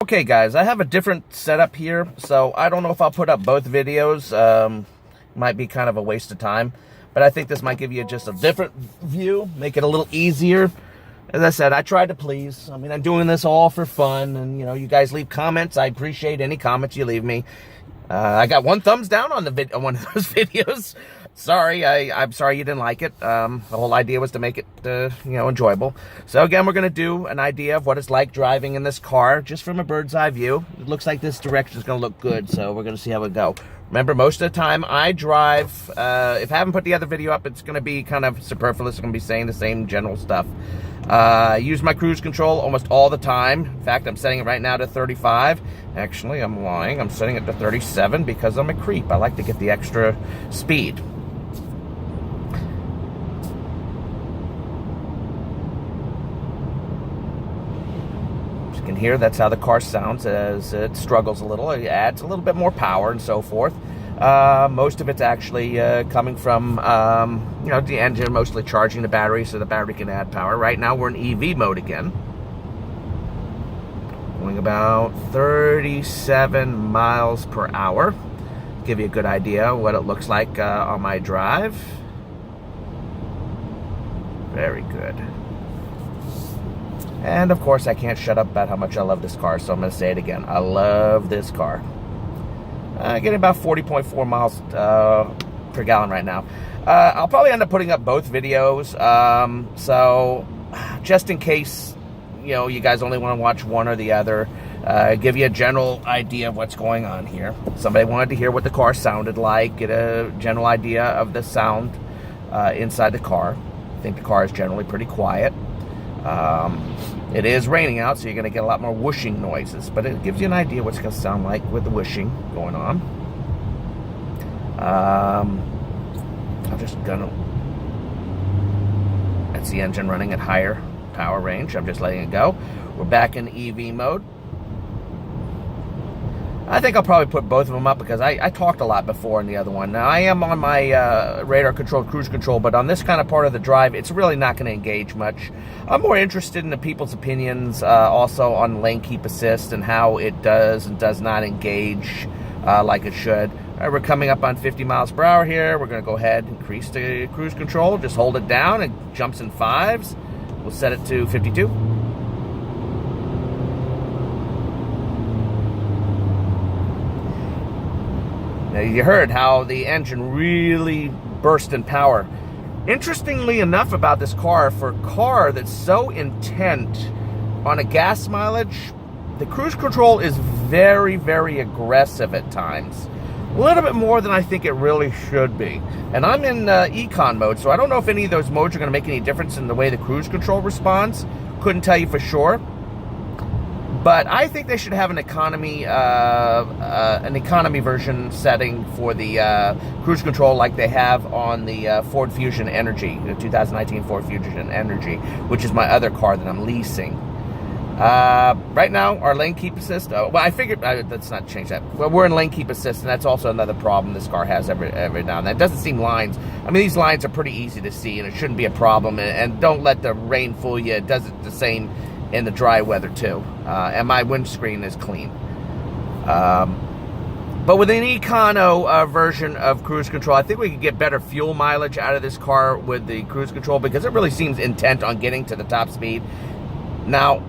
Okay guys, I have a different setup here, so I don't know if I'll put up both videos. Might be kind of a waste of time, but I think this might give you just a different view, make it a little easier. As I said, I tried to please. I mean, I'm doing this all for fun, and you guys leave comments. I appreciate any comments you leave me. I got one thumbs down on one of those videos. Sorry, I'm sorry you didn't like it. The whole idea was to make it, enjoyable. So again, we're going to do an idea of what it's like driving in this car, just from a bird's eye view. It looks like this direction is going to look good, so we're going to see how it go. Remember, most of the time I drive, if I haven't put the other video up, it's going to be kind of superfluous. I'm going to be saying the same general stuff. I use my cruise control almost all the time. In fact, I'm setting it right now to 35. Actually, I'm lying. I'm setting it to 37 because I'm a creep. I like to get the extra speed. As you can hear, that's how the car sounds as it struggles a little. It adds a little bit more power and so forth. Most of it's actually coming from, the engine mostly charging the battery so the battery can add power. Right now we're in EV mode again. Going about 37 miles per hour. Give you a good idea what it looks like on my drive. Very good. And of course I can't shut up about how much I love this car, so I'm going to say it again. I love this car. Getting about 40.4 miles per gallon right now. I'll probably end up putting up both videos. So just in case, you guys only want to watch one or the other, give you a general idea of what's going on here. Somebody wanted to hear what the car sounded like, get a general idea of the sound inside the car. I think the car is generally pretty quiet. It is raining out, so you're going to get a lot more whooshing noises, but it gives you an idea what it's going to sound like with the whooshing going on. I'm just going to... That's the engine running at higher power range. I'm just letting it go. We're back in EV mode. I think I'll probably put both of them up because I talked a lot before in the other one. Now, I am on my radar-controlled cruise control, but on this kind of part of the drive, it's really not going to engage much. I'm more interested in the people's opinions also on lane keep assist and how it does and does not engage like it should. All right, we're coming up on 50 miles per hour here. We're going to go ahead and increase the cruise control. Just hold it down. It jumps in fives. We'll set it to 52. Now, you heard how the engine really burst in power. Interestingly enough about this car, for a car that's so intent on a gas mileage, the cruise control is very, very aggressive at times. A little bit more than I think it really should be. And I'm in econ mode, so I don't know if any of those modes are going to make any difference in the way the cruise control responds. Couldn't tell you for sure. But I think they should have an economy version setting for the cruise control like they have on the Ford Fusion Energy, the 2019 Ford Fusion Energy, which is my other car that I'm leasing. Right now, our lane keep assist, well, I figured, let's not change that. Well, we're in lane keep assist, and that's also another problem this car has every now and then. It doesn't seem lines. I mean, these lines are pretty easy to see, and it shouldn't be a problem. And don't let the rain fool you. It does it the same in the dry weather too, and my windscreen is clean. But with an econo version of cruise control, I think we could get better fuel mileage out of this car with the cruise control because it really seems intent on getting to the top speed. Now,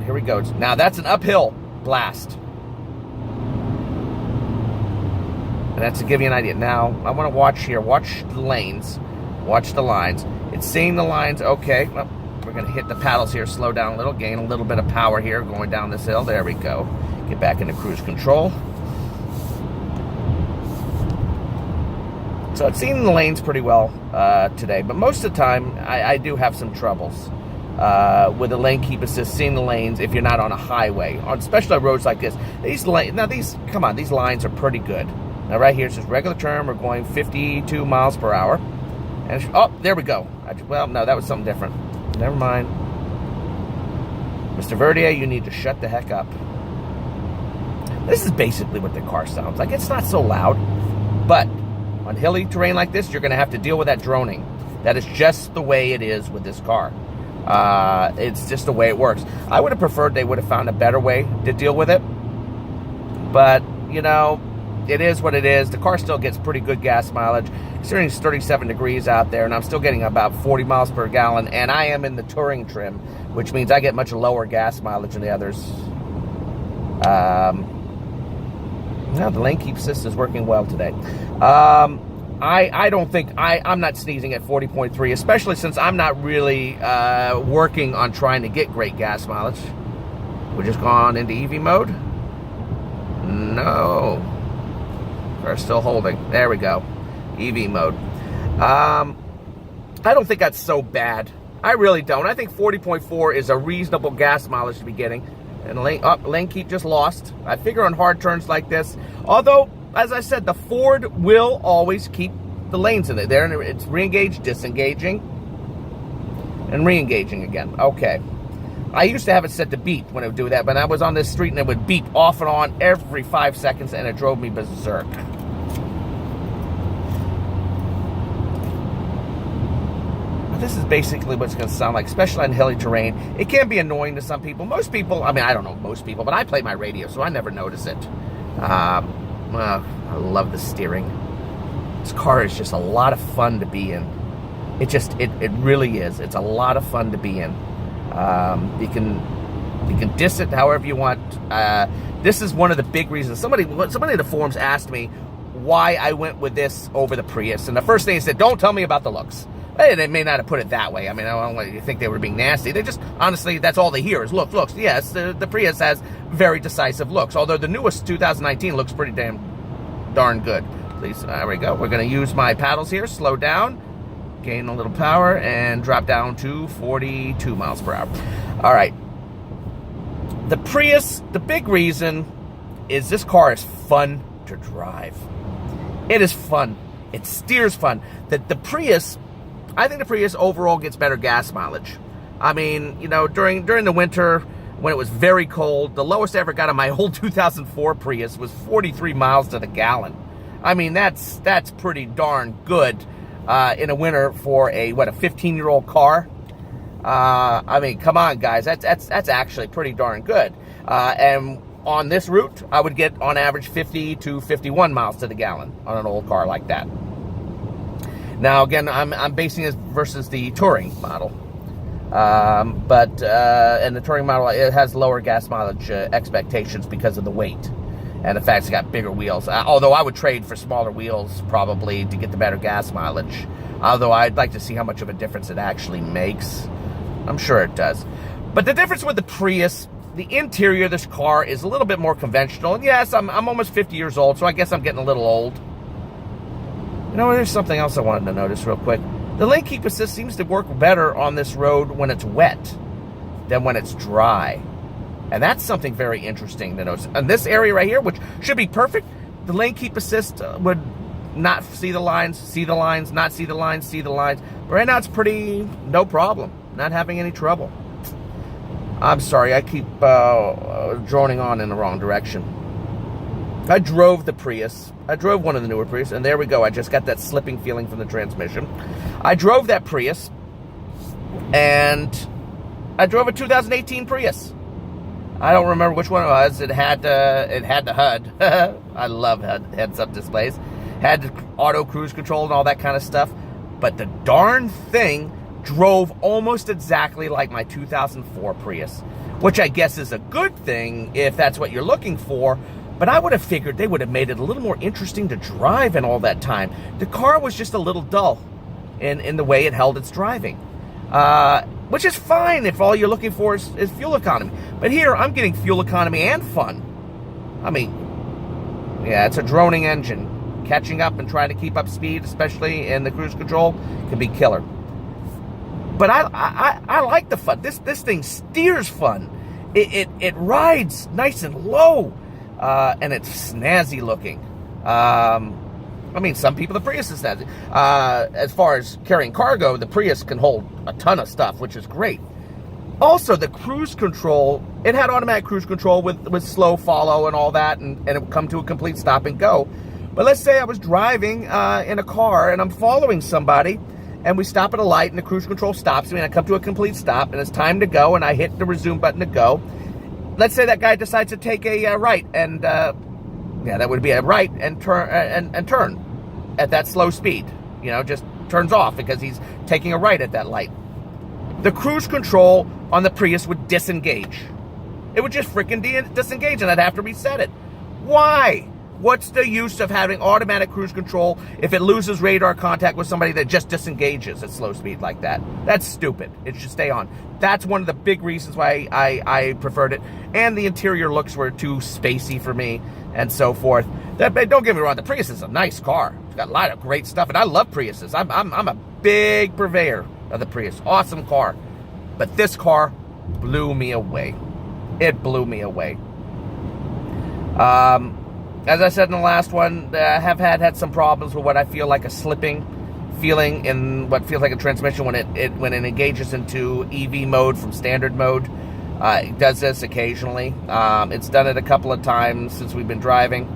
here we go. Now that's an uphill blast, and that's to give you an idea. Now I want to watch here. Watch the lanes. Watch the lines. It's seeing the lines. Okay. Well, we're going to hit the paddles here, slow down a little, gain a little bit of power here going down this hill. There we go. Get back into cruise control. So it's seeing the lanes pretty well today, but most of the time I do have some troubles with the lane keep assist, seeing the lanes if you're not on a highway, especially on roads like this. These lines are pretty good. Now right here it says regular term, we're going 52 miles per hour. And oh, there we go. Well, no, that was something different. Never mind. Mr. Verdier, you need to shut the heck up. This is basically what the car sounds like. It's not so loud, but on hilly terrain like this, you're going to have to deal with that droning. That is just the way it is with this car. It's just the way it works. I would have preferred they would have found a better way to deal with it. But, you know, it is what it is. The car still gets pretty good gas mileage. Considering it's 37 degrees out there, and I'm still getting about 40 miles per gallon, and I am in the touring trim, which means I get much lower gas mileage than the others. Now the lane keep assist is working well today. I don't think, I'm not sneezing at 40.3, especially since I'm not really working on trying to get great gas mileage. We're just gone into EV mode. No. We're still holding. There we go. EV mode. I don't think that's so bad. I really don't. I think 40.4 is a reasonable gas mileage to be getting. And lane keep just lost. I figure on hard turns like this. Although, as I said, the Ford will always keep the lanes in it. There, and it's re-engaged, disengaging, and re-engaging again. Okay. I used to have it set to beep when it would do that, but I was on this street and it would beep off and on every 5 seconds, and it drove me berserk. This is basically what it's going to sound like, especially on hilly terrain. It can be annoying to some people. Most people, I mean, I don't know most people, but I play my radio, so I never notice it. I love the steering. This car is just a lot of fun to be in. It really is. It's a lot of fun to be in. You can diss it however you want. This is one of the big reasons. Somebody in the forums asked me why I went with this over the Prius, and the first thing he said, don't tell me about the looks. Hey, they may not have put it that way. I mean, I don't want you to think they were being nasty. They just, honestly, that's all they hear is looks. Yes, the Prius has very decisive looks, although the newest 2019 looks pretty darn good. Please, there we go. We're going to use my paddles here, slow down, gain a little power, and drop down to 42 miles per hour. All right. The Prius, the big reason is this car is fun to drive. It is fun. It steers fun. The Prius, I think the Prius overall gets better gas mileage. I mean, you know, during the winter when it was very cold, the lowest I ever got on my old 2004 Prius was 43 miles to the gallon. I mean, that's pretty darn good in a winter for a 15-year-old car. I mean, come on, guys, that's actually pretty darn good. And on this route, I would get on average 50 to 51 miles to the gallon on an old car like that. Now, again, I'm basing this versus the touring model. And the touring model, it has lower gas mileage expectations because of the weight. And the fact it's got bigger wheels. Although I would trade for smaller wheels probably to get the better gas mileage. Although I'd like to see how much of a difference it actually makes. I'm sure it does. But the difference with the Prius, the interior of this car is a little bit more conventional. And yes, I'm almost 50 years old, so I guess I'm getting a little old. You know, there's something else I wanted to notice real quick. The lane keep assist seems to work better on this road when it's wet than when it's dry. And that's something very interesting to notice. In this area right here, which should be perfect, the lane keep assist would not see the lines, not see the lines, see the lines. But right now it's pretty, no problem. Not having any trouble. I'm sorry, I keep droning on in the wrong direction. I drove the Prius. I drove one of the newer Prius, and there we go. I just got that slipping feeling from the transmission. I drove that Prius, and I drove a 2018 Prius. I don't remember which one it was. It had the HUD. I love heads-up displays. Had auto cruise control and all that kind of stuff. But the darn thing drove almost exactly like my 2004 Prius, which I guess is a good thing if that's what you're looking for. But I would have figured they would have made it a little more interesting to drive in all that time. The car was just a little dull in the way it held its driving. Which is fine if all you're looking for is fuel economy. But here, I'm getting fuel economy and fun. I mean, yeah, it's a droning engine. Catching up and trying to keep up speed, especially in the cruise control, can be killer. But I like the fun. This thing steers fun. It rides nice and low. And it's snazzy looking. I mean, some people, the Prius is snazzy. As far as carrying cargo, the Prius can hold a ton of stuff, which is great. Also, the cruise control, it had automatic cruise control with slow follow and all that, and it would come to a complete stop and go. But let's say I was driving in a car and I'm following somebody, and we stop at a light, and the cruise control stops me, and I come to a complete stop, and it's time to go, and I hit the resume button to go. Let's say that guy decides to take a right, and yeah, that would be a right, and turn and turn at that slow speed. You know, just turns off because he's taking a right at that light. The cruise control on the Prius would disengage. It would just freaking disengage, and I'd have to reset it. Why? What's the use of having automatic cruise control if it loses radar contact with somebody that just disengages at slow speed like that? That's stupid. It should stay on. That's one of the big reasons why I preferred it. And the interior looks were too spacey for me and so forth. Don't get me wrong, the Prius is a nice car. It's got a lot of great stuff, and I love Priuses. I'm a big purveyor of the Prius. Awesome car. But this car blew me away. It blew me away. As I said in the last one, I have had some problems with what I feel like a slipping feeling in what feels like a transmission when it engages into EV mode from standard mode. It does this occasionally. It's done it a couple of times since we've been driving.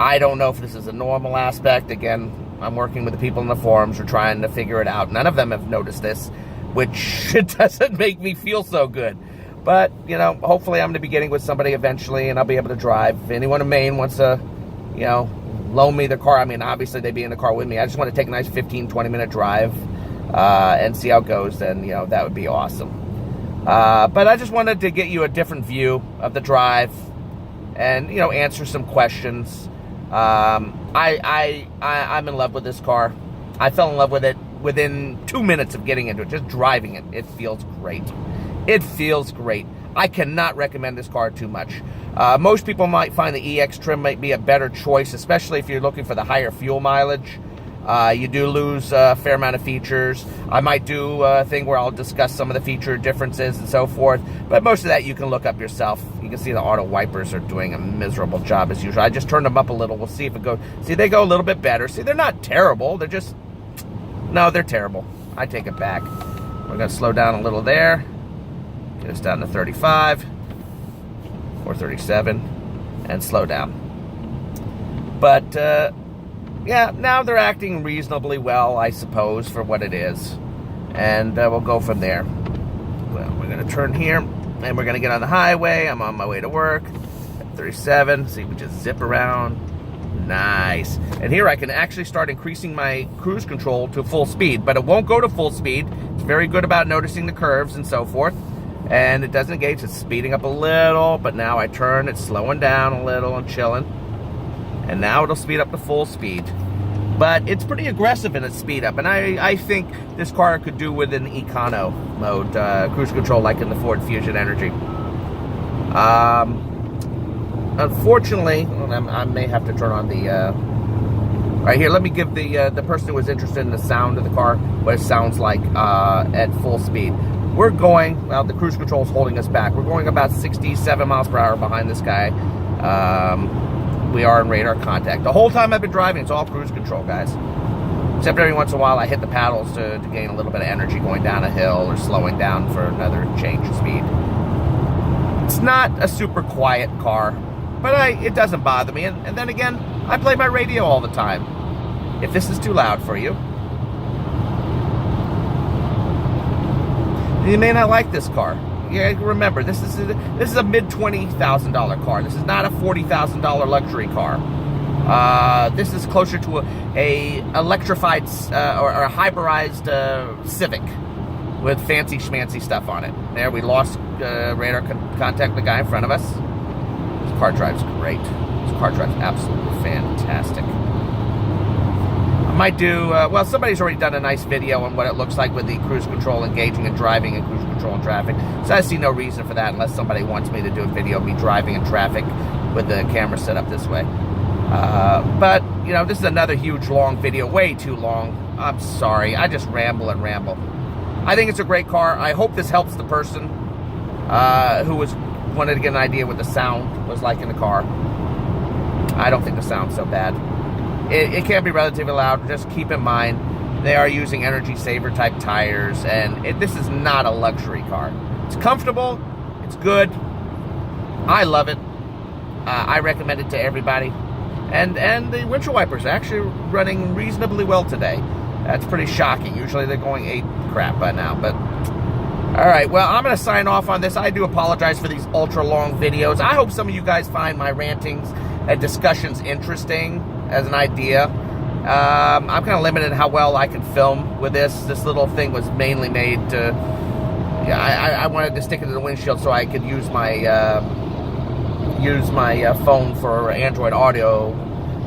I don't know if this is a normal aspect. Again, I'm working with the people in the forums. We're trying to figure it out. None of them have noticed this, which it doesn't make me feel so good. But, you know, hopefully I'm going to be getting with somebody eventually, and I'll be able to drive. If anyone in Maine wants to, you know, loan me their car, I mean, obviously they'd be in the car with me. I just want to take a nice 15, 20-minute drive and see how it goes. Then, you know, that would be awesome. But I just wanted to get you a different view of the drive and, you know, answer some questions. I'm in love with this car. I fell in love with it within 2 minutes of getting into it, just driving it. It feels great. It feels great. I cannot recommend this car too much. Most people might find the EX trim might be a better choice, especially if you're looking for the higher fuel mileage. You do lose a fair amount of features. I might do a thing where I'll discuss some of the feature differences and so forth, but most of that you can look up yourself. You can see the auto wipers are doing a miserable job as usual. I just turned them up a little. We'll see if it goes. See, they go a little bit better. See, they're not terrible. They're just, no, they're terrible. I take it back. We're going to slow down a little there. Get us down to 35 or 37 and slow down. But, yeah, now they're acting reasonably well, I suppose, for what it is. And we'll go from there. Well, we're going to turn here, and we're going to get on the highway. I'm on my way to work at 37. See, we just zip around. Nice. And here I can actually start increasing my cruise control to full speed, but it won't go to full speed. It's very good about noticing the curves and so forth. And it doesn't engage. It's speeding up a little, but now I turn. It's slowing down a little and chilling. And now it'll speed up to full speed. But it's pretty aggressive in its speed up. And I think this car could do with an econo mode cruise control like in the Ford Fusion Energy. Unfortunately, I may have to turn on the... right here, let me give the person who was interested in the sound of the car what it sounds like at full speed. We're going, well, the cruise control is holding us back. We're going about 67 miles per hour behind this guy. We are in radar contact. The whole time I've been driving, it's all cruise control, guys. Except every once in a while, I hit the paddles to gain a little bit of energy going down a hill or slowing down for another change of speed. It's not a super quiet car, but it doesn't bother me. And then again, I play my radio all the time. If this is too loud for you, you may not like this car. Yeah, remember, this is a mid-$20,000 car. This is not a $40,000 luxury car. This is closer to a electrified or a hybridized Civic with fancy schmancy stuff on it. There, we lost radar contact with the guy in front of us. This car drives great. This car drives absolutely fantastic. I might do, well, somebody's already done a nice video on what it looks like with the cruise control engaging and driving and cruise control in traffic. So I see no reason for that unless somebody wants me to do a video of me driving in traffic with the camera set up this way. But, you know, this is another huge, long video. Way too long. I'm sorry. I just ramble and ramble. I think it's a great car. I hope this helps the person who wanted to get an idea what the sound was like in the car. I don't think the sound's so bad. It can be relatively loud. Just keep in mind, they are using energy saver type tires, and this is not a luxury car. It's comfortable. It's good. I love it. I recommend it to everybody. And the windshield wipers are actually running reasonably well today. That's pretty shocking. Usually they're going 8 crap by now, but all right, well, I'm going to sign off on this. I do apologize for these ultra-long videos. I hope some of you guys find my rantings and discussions interesting as an idea. I'm kind of limited in how well I can film with this. This little thing was mainly made to... Yeah, I wanted to stick it to the windshield so I could use my phone for Android Auto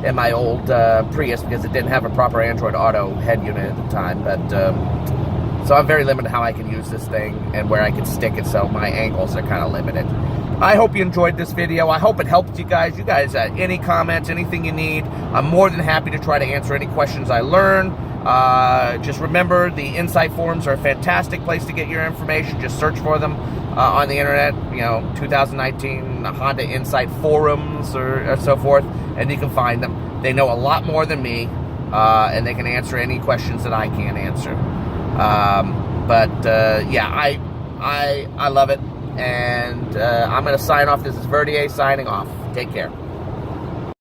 in my old Prius because it didn't have a proper Android Auto head unit at the time, but... So I'm very limited how I can use this thing and where I can stick it, so my angles are kind of limited. I hope you enjoyed this video. I hope it helped you guys. You guys, any comments, anything you need, I'm more than happy to try to answer any questions I learn. Just remember, the Insight forums are a fantastic place to get your information. Just search for them on the internet, 2019 Honda Insight forums or so forth, and you can find them. They know a lot more than me, and they can answer any questions that I can't answer. Yeah, I love it, and I'm going to sign off. This is Verdier signing off. Take care.